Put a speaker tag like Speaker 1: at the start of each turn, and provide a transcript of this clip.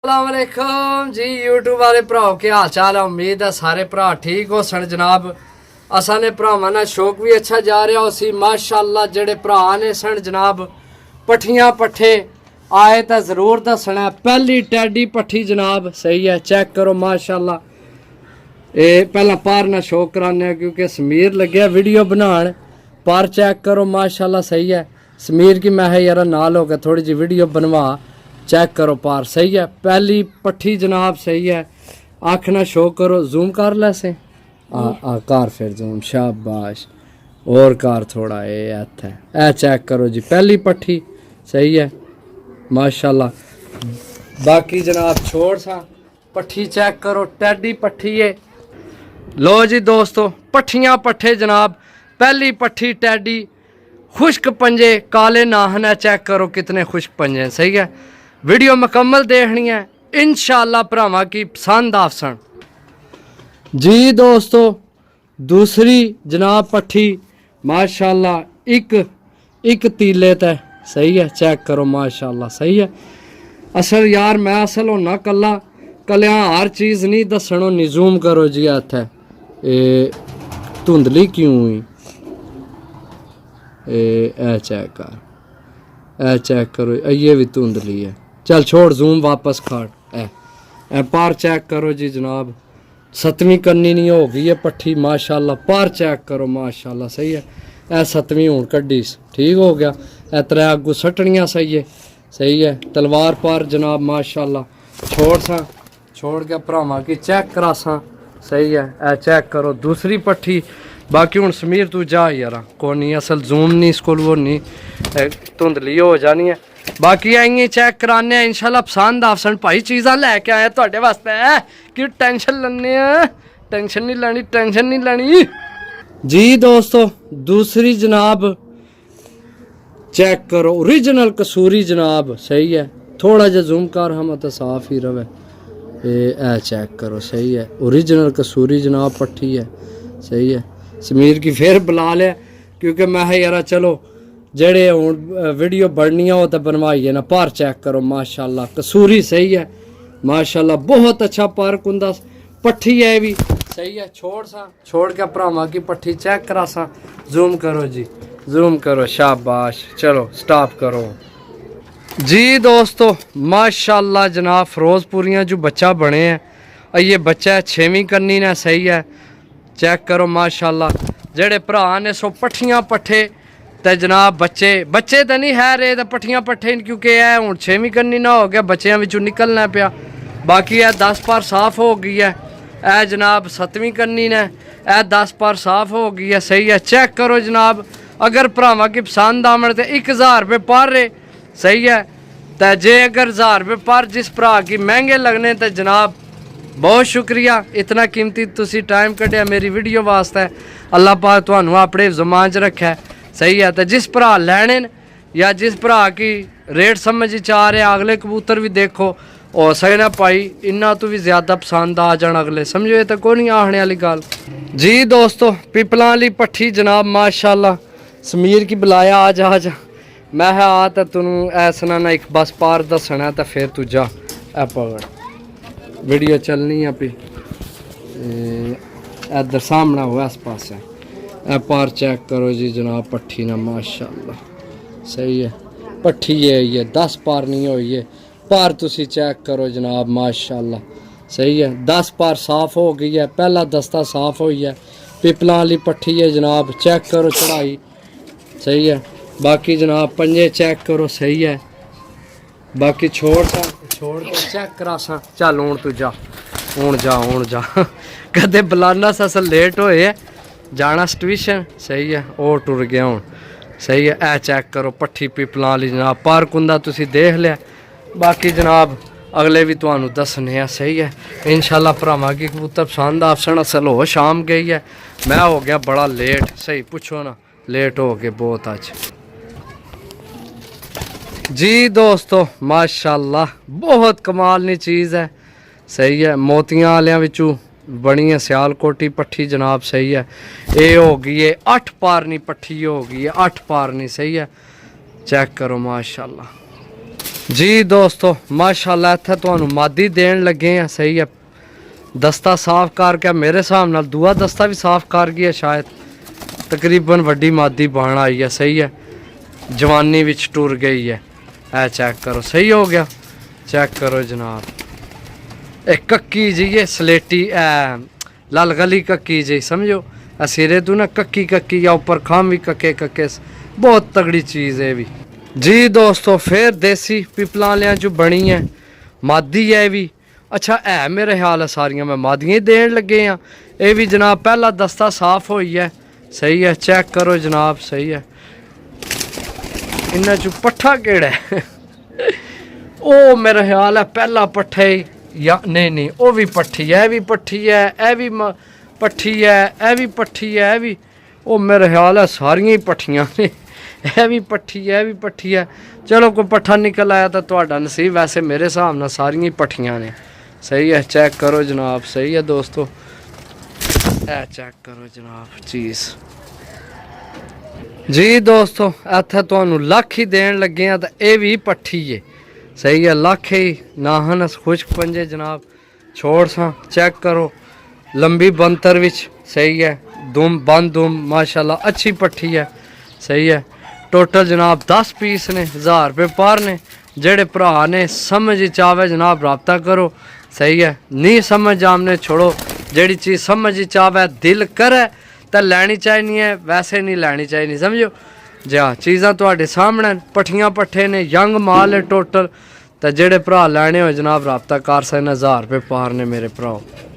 Speaker 1: अस्सलामुअलैकुम जी यूट्यूब वाले भराओ के हाल चाल है। उम्मीद है सारे भरा ठीक हो सन जनाब। असा ने भरावां ना शौक भी अच्छा जा रहा उसी माशाअल्लाह। जेड़े भरा ने सन जनाब पट्ठियां पट्ठे आए तो जरूर दसना। पहली टैडी पट्ठी जनाब सही है, चेक करो माशाअल्लाह। ये पहला पार ना शौक कराने क्योंकि समीर लगे वीडियो बनान। पार चेक करो माशाअल्लाह सही है। समीर की मैं यार नाल होकर थोड़ी जी वीडियो बनवा। चेक करो पार सही है। पहली पट्ठी जनाब सही है। आखना शो करो, जूम कर लैसे कार फिर जूम, शाबाश और कार थोड़ा ए चेक करो जी। पहली पट्ठी सही है माशाल्लाह। बाकी जनाब छोड़ सा पट्ठी चेक करो, टैडी पट्ठी है। लो जी दोस्तों पट्ठियां पट्ठे जनाब। पहली पट्ठी टैडी, खुश्क पंजे काले नाहन है। चेक करो कितने खुश्क पंजे हैं सही है। वीडियो मुकम्मल देखनी है इंशाअल्लाह भरावां की पसंद आसन जी दोस्तों। दूसरी जनाब पट्ठी माशाअल्लाह एक तीले तय सही है। चेक करो माशाअल्लाह सही है। असल यार मैं असल होना कला कलिया हर चीज़ नहीं दसनो। निजूम करो जी इत्थे धुंधली क्यों हुई ए चेक कर, ए चेक करो ये भी धुंधली है। चल छोड़ जूम वापस खाड़ ए पार चेक करो जी जनाब। सतवीं करनी नहीं हो गई है पट्ठी माशाअल्लाह। पार चेक करो माशाअल्लाह सही है। ए सतवीं हूँ कड्डी ठीक हो गया। ए त्रै अगू सटनियाँ सही है सही है। तलवार पार जनाब माशाअल्लाह। छोड़ के भरावां की चेक करा सा सही है। ए चेक करो दूसरी पट्ठी। बाकी हूँ समीर तू जा यार कोई असल जूम नहीं स्कूल वो नहीं धुंधली हो जानी है। बाकी आइए चेक कराने इंशाल्लाह पसंद आसन भाई। चीज़ा लैके आए थोड़े वास्ते कि टेंशन लैने टेंशन नहीं लैनी जी दोस्तों। दूसरी जनाब चेक करो ओरिजिनल कसूरी जनाब सही है। थोड़ा जा जूम कर हम तो साफ ही रवे। ए चेक करो सही है। ओरिजिनल कसूरी जनाब पट्ठी है सही है। समीर की फिर बुला लिया क्योंकि मैं यार चलो जेड़े हूँ वीडियो बढ़नी हो तो बनवाइए ना। पार चेक करो माशाअल्लाह कसूरी सही है माशाअल्लाह। बहुत अच्छा पार कुंदा पट्ठी है भी सही है। छोड़ के भरावां की पट्ठी चेक करा सा। जूम करो जी जूम करो शाबाश। चलो स्टॉप करो जी दोस्तों माशाअल्लाह जनाब। फिरोजपुरियाँ जो बच्चा बने हैं ये बच्चा है 6वीं करनी ने सही है। चेक करो माशाअल्लाह। जेड़े भरा ने सो पट्ठियां पट्ठे तो जनाब बच्चे तो नहीं है रहे तो पट्ठियां पट्ठे क्योंकि यह हूँ 6वीं करनी ना हो गया बच्चों विचों निकलना पाया। बाकी यह 10 पार साफ हो गई है। यह जनाब 7वीं करनी ने यह 10 पार साफ हो गई है सही है। चेक करो जनाब। अगर भरावां की पसंद आवन तो 1000 रुपये पर रहे सही है। तो जे अगर 1000 रुपये पर जिस भरा की महंगे लगने तो जनाब बहुत शुक्रिया इतना कीमती तुसी टाइम कटिया मेरी वीडियो वास्ते। अल्लाह पाक तुहानू अपने जमान च रखा है सही है। तो जिस भरा लैने या जिस भरा की रेट समझ आ रहे अगले कबूतर भी देखो हो सकना भाई इन्ना तो भी ज़्यादा पसंद आ जान अगले समझो। ये तो कोई नहीं आखने वाली गल जी दोस्तों। पिपलां वाली पट्ठी जनाब माशाअल्लाह। समीर की बुलाया आ जा मैं आ तो तेनू ऐसा ना एक बस पार दसना तो फिर तू जा ए पकड़ वीडियो चलनी है पी इधर सामना हो इस पास ए पार चेक करो जी जनाब। पट्ठी ना माशाअल्लाह सही है। पट्ठी है ये 10 पार नहीं हुई है। पार तुसी चेक करो जनाब माशाअल्लाह सही है। 10 पार साफ हो गई है। पहला दस्ता साफ हुई है। पिपलां वाली पट्ठी है जनाब। चेक करो चढ़ाई सही है। बाकी जनाब पंजे चेक करो सही है। बाकी छोड़ के चेक करा सा। चल हूँ तू जा हूँ जा कदे बुलाना सा लेट होए जाना ट्यूशन सही है। और टुर गया हूँ सही है। ए चेक करो पट्ठी पिपलां वाली जनाब। पार कुंदा तुसी देख लिया। बाकी जनाब अगले भी तुहानू दसने हैं सही है इंशाल्लाह। भरावां की कबूतर पसंद आसन असल हो शाम गई है। मैं हो गया बड़ा लेट सही पूछो ना लेट हो गए बहुत अज जी दोस्तों माशाअल्लाह। बहुत कमाल नी चीज़ है सही है। मोतियां वालियां विचों बनी है सियालकोटी पट्ठी जनाब सही है। ये हो गई है 8 पारनी पट्ठी हो गई है 8 पारनी सही है। चेक करो माशाअल्लाह। जी दोस्तों माशाल्लाह इत्थे तुहानू मादी देन लगे हैं। सही है, दस्ता साफ करके मेरे हिसाब नाल दूआ दस्ता भी साफ कर गया शायद। तकरीबन वड्डी मादी बन आई है। सही है, जवानी विच टुर गई है। ए चेक करो, सही हो गया। चेक करो जनाब, एक कक्की जी ये स्लेटी लाल गली कक्की जी समझो। सिरे तू ना कक्की कक्की या ऊपर खाम भी कक्के कक्के, बहुत तगड़ी चीज़ है भी। जी दोस्तों फिर देसी पिपलां जो बनी है, मादी है भी। अच्छा है मेरे ख्याल है सारियां मैं मादियां ही देन लगे हैं। ये भी जनाब पहला दस्ता साफ हो है। सही है, चेक करो जनाब। सही है, इन्ना चू पट्ठा केड़ा है ओ मेरा ख्याल है पहला पट्ठा ही, या नहीं नहीं वो भी पट्ठी है, ए भी पट्ठी है, ए भी पट्ठी है, ए भी पट्ठी है, ए भी ओ मेरे ख्याल है सारियां ही पट्ठियां ने। ए भी पट्ठी है, ए भी पट्ठी है। चलो कोई पट्ठा निकल आया तो तुहाडा नसीब, वैसे मेरे हिसाब नाल सारियां ही पट्ठियां ने। सही है, चेक करो जनाब। सही है दोस्तों, ए चेक करो जनाब चीज़। जी दोस्तों इत्थे तुहानू लख ही देन लगे हैं, तो ये भी पट्ठी है। सही है, लख ही नाहन खुश्क पंजे जनाब छोड़ सा। चेक करो लंबी बंतर विच। सही है, दुम बंद दुम माशाल्लाह अच्छी पट्ठी है। सही है, टोटल जनाब 10 पीस ने, 1000 रुपये पर ने। जेड़े भरा ने समझ चावे जनाब रबता करो। सही है, नहीं समझ आमने छोड़ो। जेड़ी चीज़ समझ चावे दिल करे तो लैनी चाहिए है, वैसे नहीं लैनी चाहिए समझो। जा चीज़ां तुहाडे सामने पट्ठियां पट्ठे ने, यंग माल है टोटल। तो जेड़े भरा लैने हो जनाब रबता कर सकने, 1000 रुपये पार ने मेरे भराओ।